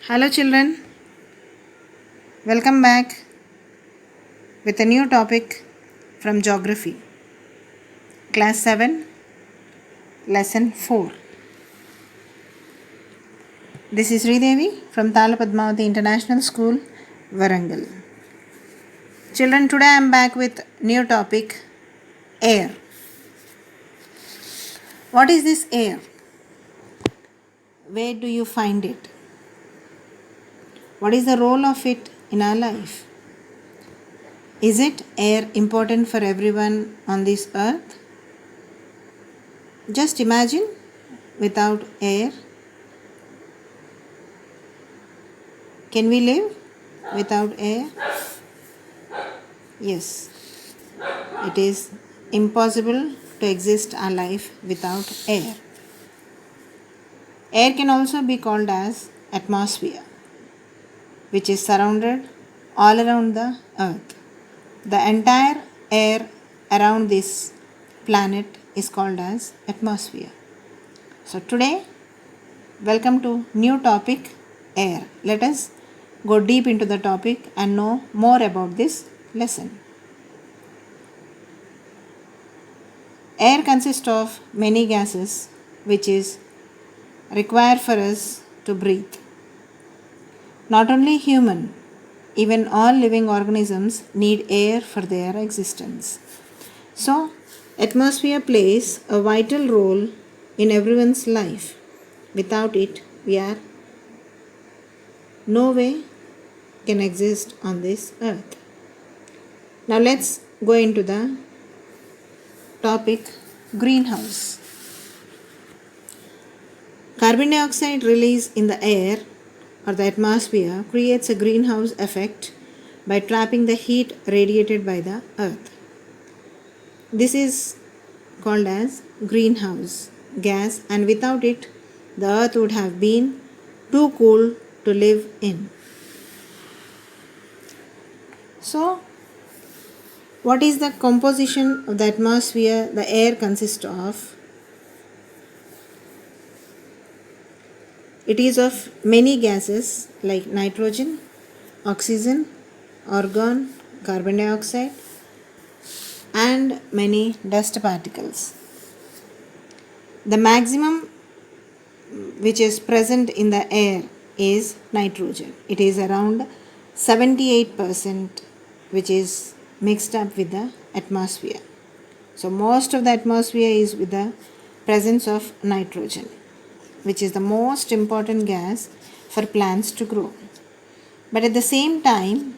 Hello, children. Welcome back with a new topic from Geography, Class 7, Lesson 4. This is Sridevi from Tala Padmavati International School, Varangal. Children, today I am back with new topic, air. What is this air? Where do you find it? What is the role of it in our life? Is it air important for everyone on this earth? Just imagine without air. Can we live without air? Yes, it is impossible to exist our life without air. Air can also be called as atmosphere, which is surrounded all around the earth. The entire air around this planet is called as atmosphere. So today, welcome to new topic, air. Let us go deep into the topic and know more about this lesson. Air consists of many gases which is required for us to breathe. Not only human, even all living organisms need air for their existence. So, atmosphere plays a vital role in everyone's life. Without it, we are no way can exist on this earth. Now let's go into the topic greenhouse. Carbon dioxide release in the air or the atmosphere creates a greenhouse effect by trapping the heat radiated by the earth. This is called as greenhouse gas, and without it the earth would have been too cool to live in. So, what is the composition of the atmosphere the air consists of? It is of many gases like nitrogen, oxygen, argon, carbon dioxide, and many dust particles. The maximum which is present in the air is nitrogen. It is around 78%, which is mixed up with the atmosphere. So most of the atmosphere is with the presence of nitrogen, which is the most important gas for plants to grow. But at the same time,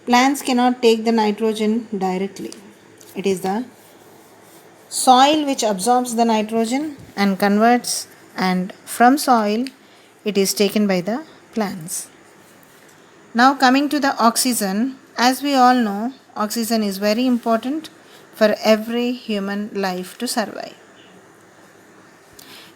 plants cannot take the nitrogen directly. It is the soil which absorbs the nitrogen and converts, and from soil it is taken by the plants. Now coming to the oxygen, as we all know, oxygen is very important for every human life to survive.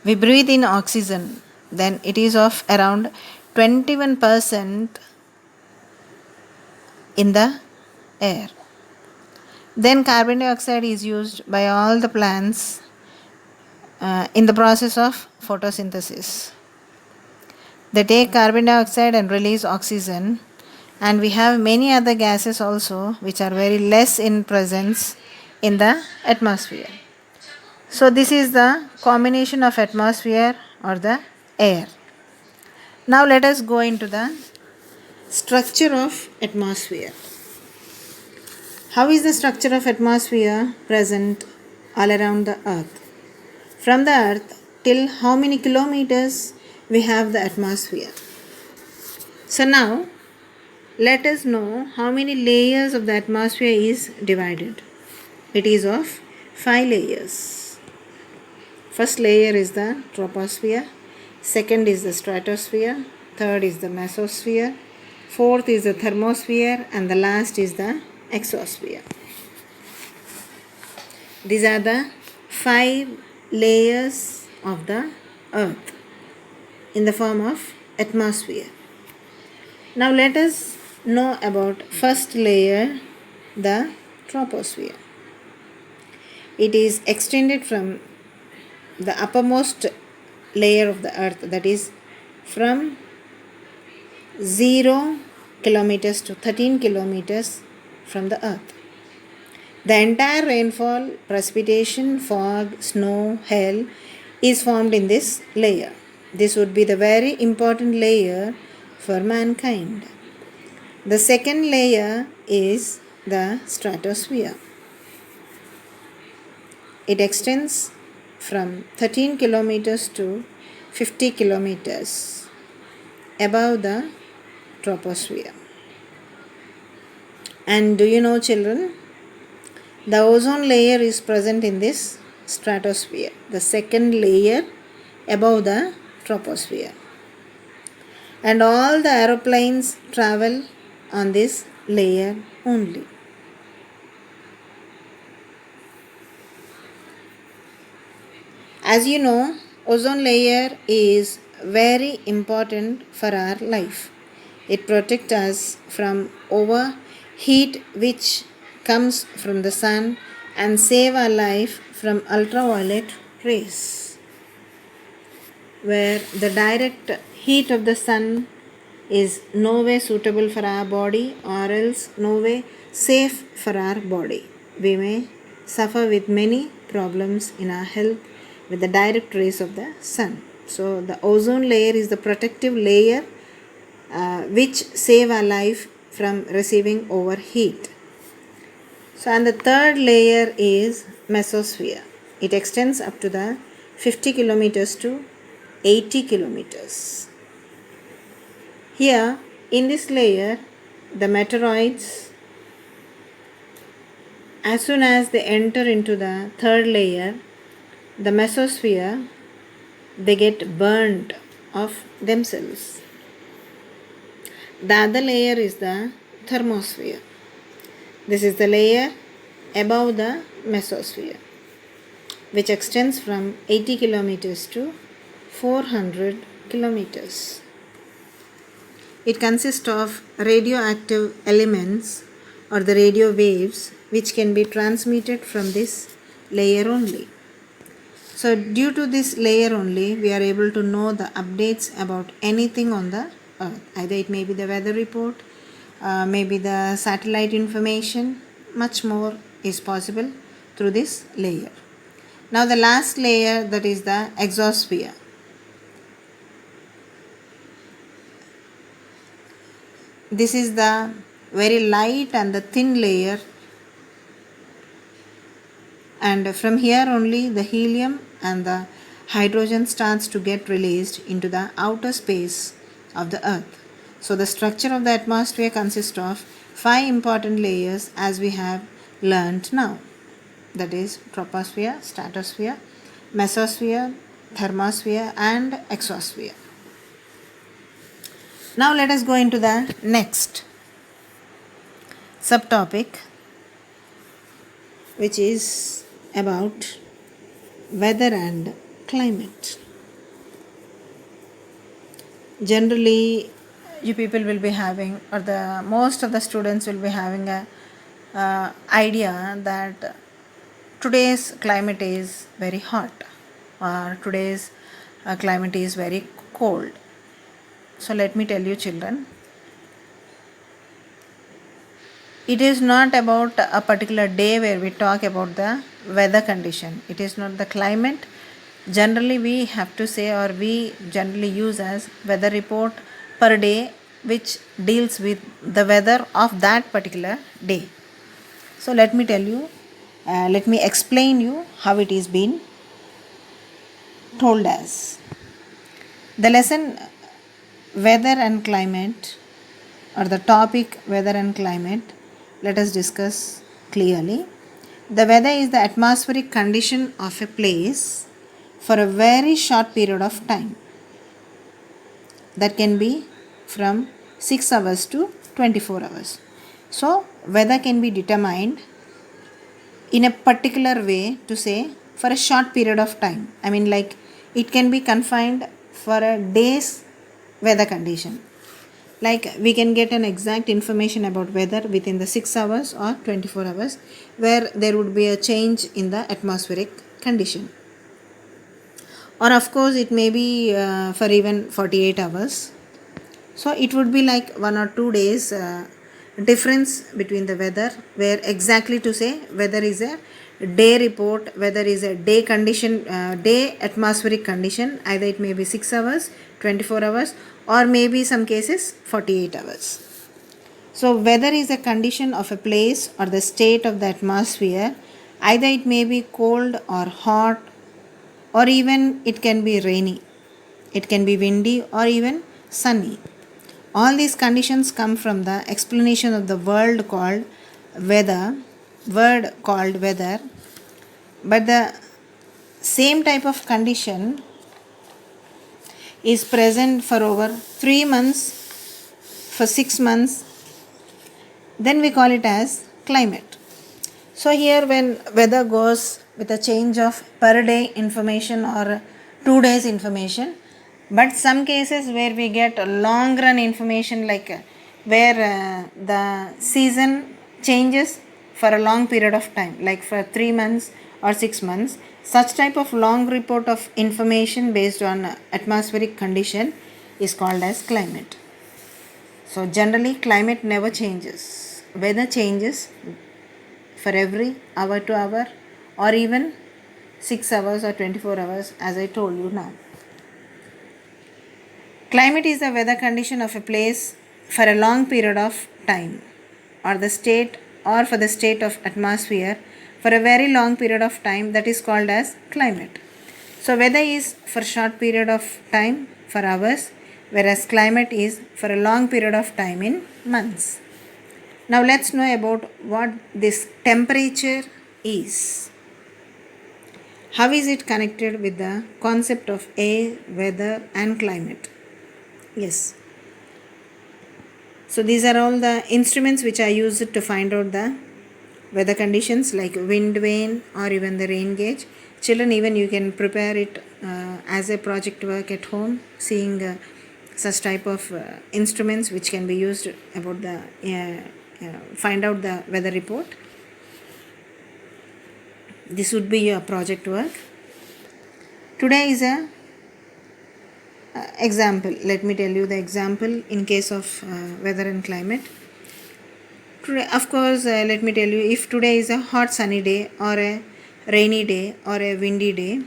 We breathe in oxygen, then it is of around 21% in the air. Then carbon dioxide is used by all the plants in the process of photosynthesis. They take carbon dioxide and release oxygen, and we have many other gases also which are very less in presence in the atmosphere. So this is the combination of atmosphere or the air. Now let us go into the structure of atmosphere. How is the structure of atmosphere present all around the earth? From the earth till how many kilometers we have the atmosphere? So now let us know how many layers of the atmosphere is divided. It is of 5 layers. First layer is the troposphere, second is the stratosphere, third is the mesosphere, fourth is the thermosphere, and the last is the exosphere. These are the 5 layers of the earth in the form of atmosphere. Now let us know about first layer, the troposphere. It is extended from the uppermost layer of the earth, that is from 0 kilometers to 13 kilometers from the earth. The entire rainfall, precipitation, fog, snow, hail is formed in this layer. This would be the very important layer for mankind. The second layer is the stratosphere. It extends from 13 kilometers to 50 kilometers above the troposphere. And do you know, children, the ozone layer is present in this stratosphere, the second layer above the troposphere. And all the aeroplanes travel on this layer only. As you know, ozone layer is very important for our life. It protects us from overheat which comes from the sun and save our life from ultraviolet rays, where the direct heat of the sun is no way suitable for our body or else no way safe for our body. We may suffer with many problems in our health with the direct rays of the sun. So the ozone layer is the protective layer which save our life from receiving overheat. So and the third layer is mesosphere. It extends up to the 50 kilometers to 80 kilometers. Here in this layer, the meteoroids, as soon as they enter into the third layer, the mesosphere, they get burnt of themselves. The other layer is the thermosphere. This is the layer above the mesosphere, which extends from 80 kilometers to 400 kilometers. It consists of radioactive elements or the radio waves which can be transmitted from this layer only. So due to this layer only, we are able to know the updates about anything on the earth. Either it may be the weather report, maybe the satellite information, much more is possible through this layer. Now the last layer, that is the exosphere. This is the very light and the thin layer, and from here only the helium and the hydrogen starts to get released into the outer space of the earth. So the structure of the atmosphere consists of 5 important layers as we have learnt now. That is troposphere, stratosphere, mesosphere, thermosphere and exosphere. Now let us go into the next subtopic, which is about weather and climate. Generally, you people will be having, or the most of the students will be having a idea that today's climate is very hot or today's climate is very cold. So let me tell you, children, it is not about a particular day where we talk about the weather condition. It is not the climate. Generally we have to say, or we generally use as weather report per day, which deals with the weather of that particular day. So let me tell you, let me explain you how it is been told as. The lesson weather and climate, or the topic weather and climate, let us discuss clearly. The weather is the atmospheric condition of a place for a very short period of time. That can be from 6 hours to 24 hours. So weather can be determined in a particular way, to say for a short period of time. I mean, like it can be confined for a day's weather condition. Like we can get an exact information about weather within the 6 hours or 24 hours, where there would be a change in the atmospheric condition. Or of course it may be for even 48 hours. So it would be like 1 or 2 days difference between the weather, where exactly to say weather is a day report, weather is a day condition, day atmospheric condition, either it may be 6 hours, 24 hours, or maybe some cases 48 hours. So weather is a condition of a place or the state of the atmosphere, either it may be cold or hot, or even it can be rainy, it can be windy or even sunny. All these conditions come from the explanation of the word called weather, but the same type of condition is present for over 3 months, for 6 months, then we call it as climate. So here when weather goes with a change of per day information or 2 days information, but some cases where we get long run information, like where the season changes for a long period of time, like for 3 months or 6 months, such type of long report of information based on atmospheric condition is called as climate. So generally climate never changes, weather changes for every hour to hour, or even 6 hours or 24 hours, as I told you now. Climate is the weather condition of a place for a long period of time, or the state or for the state of atmosphere for a very long period of time, that is called as climate. So weather is for short period of time, for hours, whereas climate is for a long period of time in months. Now let's know about what this temperature is. How is it connected with the concept of air, weather and climate? Yes. So these are all the instruments which are used to find out the weather conditions, like wind vane or even the rain gauge. Children, even you can prepare it as a project work at home, seeing such type of instruments which can be used about the find out the weather report. This would be your project work. Today is a example. Let me tell you the example in case of weather and climate. Today, of course, let me tell you, if today is a hot sunny day or a rainy day or a windy day,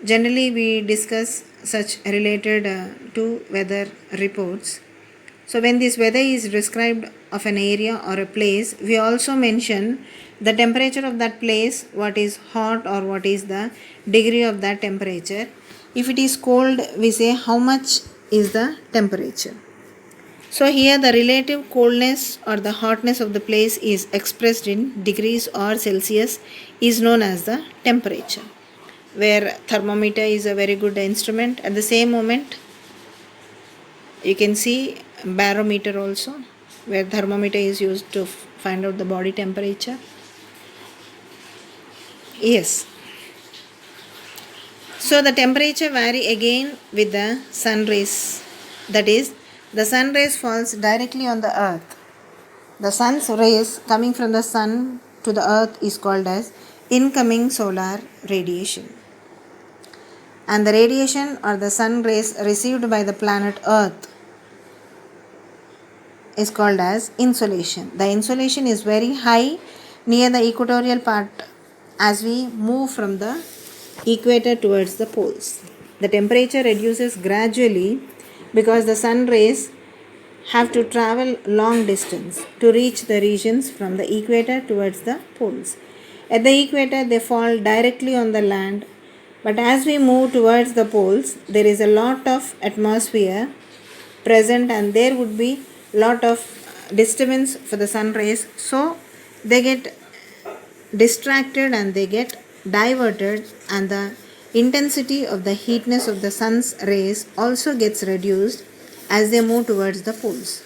generally we discuss such related to weather reports. So when this weather is described of an area or a place, we also mention the temperature of that place, what is hot or what is the degree of that temperature. If it is cold, we say how much is the temperature. So here the relative coldness or the hotness of the place is expressed in degrees or Celsius, is known as the temperature, where thermometer is a very good instrument. At the same moment, you can see barometer also, where thermometer is used to find out the body temperature. Yes. So the temperature vary again with the sun rays. That is, the sun rays falls directly on the earth. The sun's rays coming from the sun to the earth is called as incoming solar radiation. And the radiation or the sun rays received by the planet earth is called as insolation. The insolation is very high near the equatorial part as we move from the equator towards the poles. The temperature reduces gradually because the sun rays have to travel long distance to reach the regions from the equator towards the poles. At the equator, they fall directly on the land, but as we move towards the poles, there is a lot of atmosphere present and there would be lot of disturbance for the sun rays, so they get distracted and they get diverted, and the intensity of the heatness of the sun's rays also gets reduced as they move towards the poles.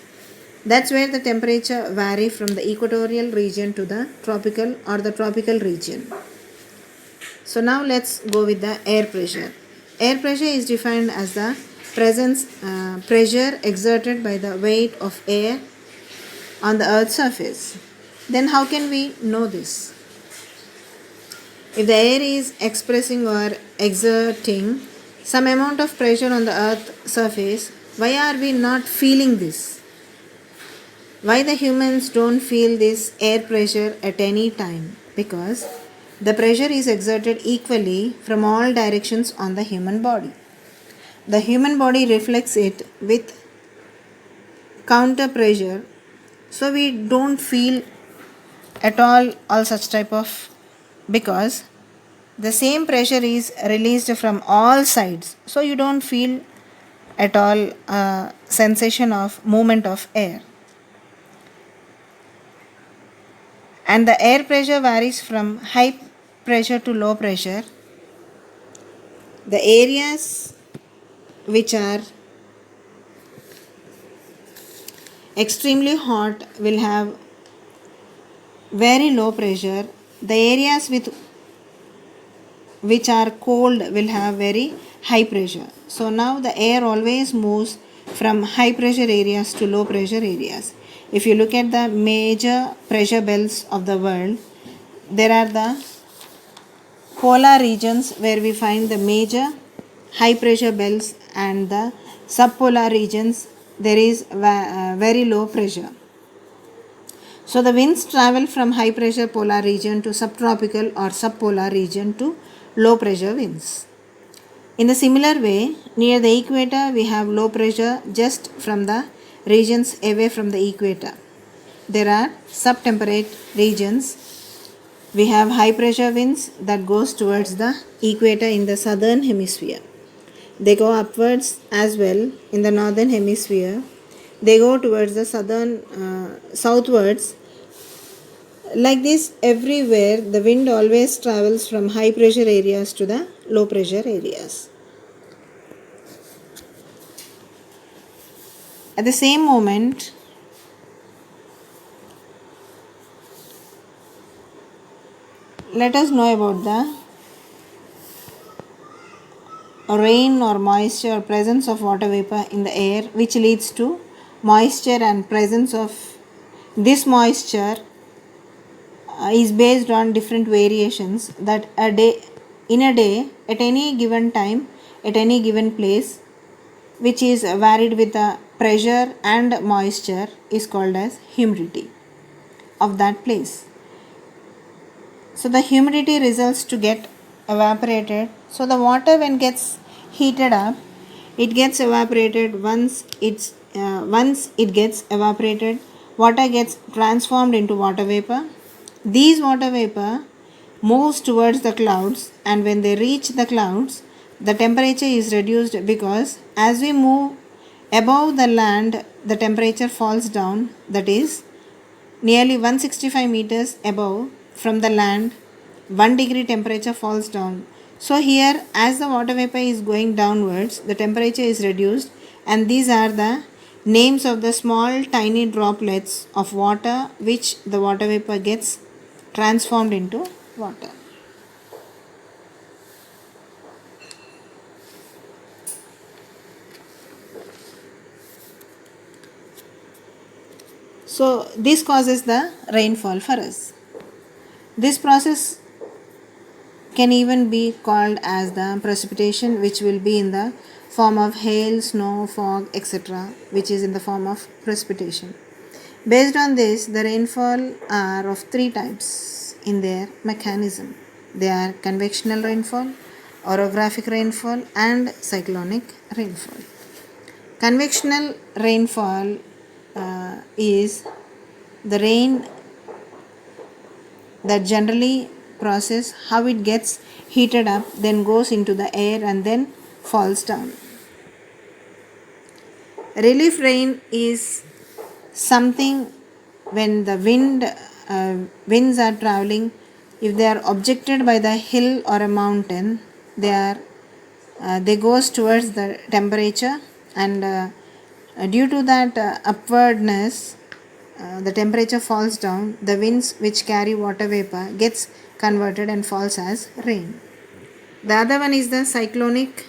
That's where the temperature vary from the equatorial region to the tropical or the tropical region. So now let's go with the air pressure. Air pressure is defined as the pressure exerted by the weight of air on the earth's surface. Then how can we know this? If the air is expressing or exerting some amount of pressure on the earth's surface, Why are we not feeling this? Why the humans don't feel this air pressure at any time? Because the pressure is exerted equally from all directions on the human body. The human body reflects it with counter pressure, so we don't feel at all such type of, because the same pressure is released from all sides, so you don't feel at all sensation of movement of air. And the air pressure varies from high pressure to low pressure. The areas which are extremely hot will have very low pressure. The areas with which are cold will have very high pressure. So now the air always moves from high pressure areas to low pressure areas. If you look at the major pressure belts of the world, there are the polar regions where we find the major high pressure belts, and the subpolar regions there is very low pressure. So the winds travel from high pressure polar region to subtropical or subpolar region to low pressure winds. In the similar way, near the equator we have low pressure just from the regions away from the equator. There are subtemperate regions. We have high pressure winds that goes towards the equator in the southern hemisphere. They go upwards as well in the northern hemisphere. They go towards the southwards. Like this, everywhere the wind always travels from high pressure areas to the low pressure areas. At the same moment, let us know about the rain or moisture or presence of water vapor in the air, which leads to moisture, and presence of this moisture is based on different variations that in a day at any given time at any given place, which is varied with the pressure and moisture, is called as humidity of that place. So the humidity results to get evaporated. So the water, when gets heated up, it gets evaporated. Once it gets evaporated, water gets transformed into water vapor. These water vapor moves towards the clouds, and when they reach the clouds, the temperature is reduced, because as we move above the land, the temperature falls down. That is, nearly 165 meters above from the land, 1 degree temperature falls down. So here, as the water vapor is going downwards, the temperature is reduced, and these are the names of the small tiny droplets of water which the water vapor gets transformed into water. So this causes the rainfall for us. This process can even be called as the precipitation, which will be in the form of hail, snow, fog, etc., which is in the form of precipitation. Based on this, the rainfall are of three types in their mechanism. They are convectional rainfall, orographic rainfall, and cyclonic rainfall. Convectional rainfall is the rain that generally process how it gets heated up, then goes into the air and then falls down. Relief rain is something when the winds are traveling. If they are objected by the hill or a mountain, they goes towards the temperature, and due to that upwardness, the temperature falls down. The winds which carry water vapor gets converted and falls as rain. The other one is the cyclonic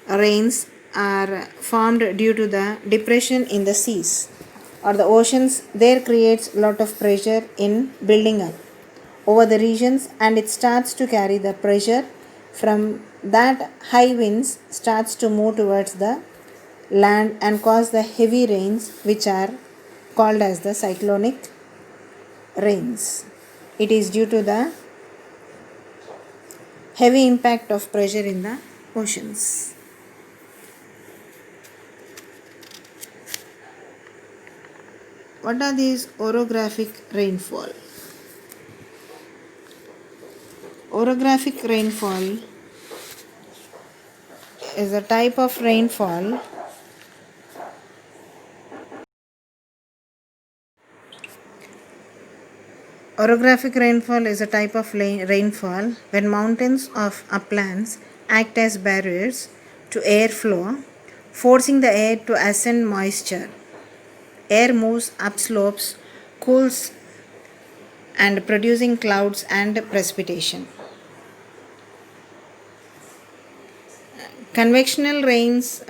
rains are formed due to the depression in the seas or the oceans. There creates lot of pressure in building up over the regions, and it starts to carry the pressure from that high winds starts to move towards the land and cause the heavy rains, which are called as the cyclonic rains. It is due to the heavy impact of pressure in the oceans. What are these orographic rainfall? Orographic rainfall is a type of rainfall Orographic rainfall is a type of rainfall when mountains of uplands act as barriers to airflow, forcing the air to ascend moisture. Air moves up slopes, cools, and producing clouds and precipitation. Convectional rains,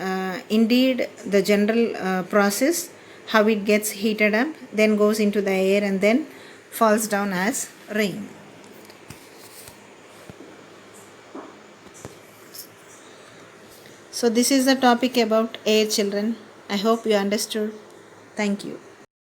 indeed, the general process, how it gets heated up, then goes into the air and then falls down as rain. So, this is the topic about air, children. I hope you understood. Thank you.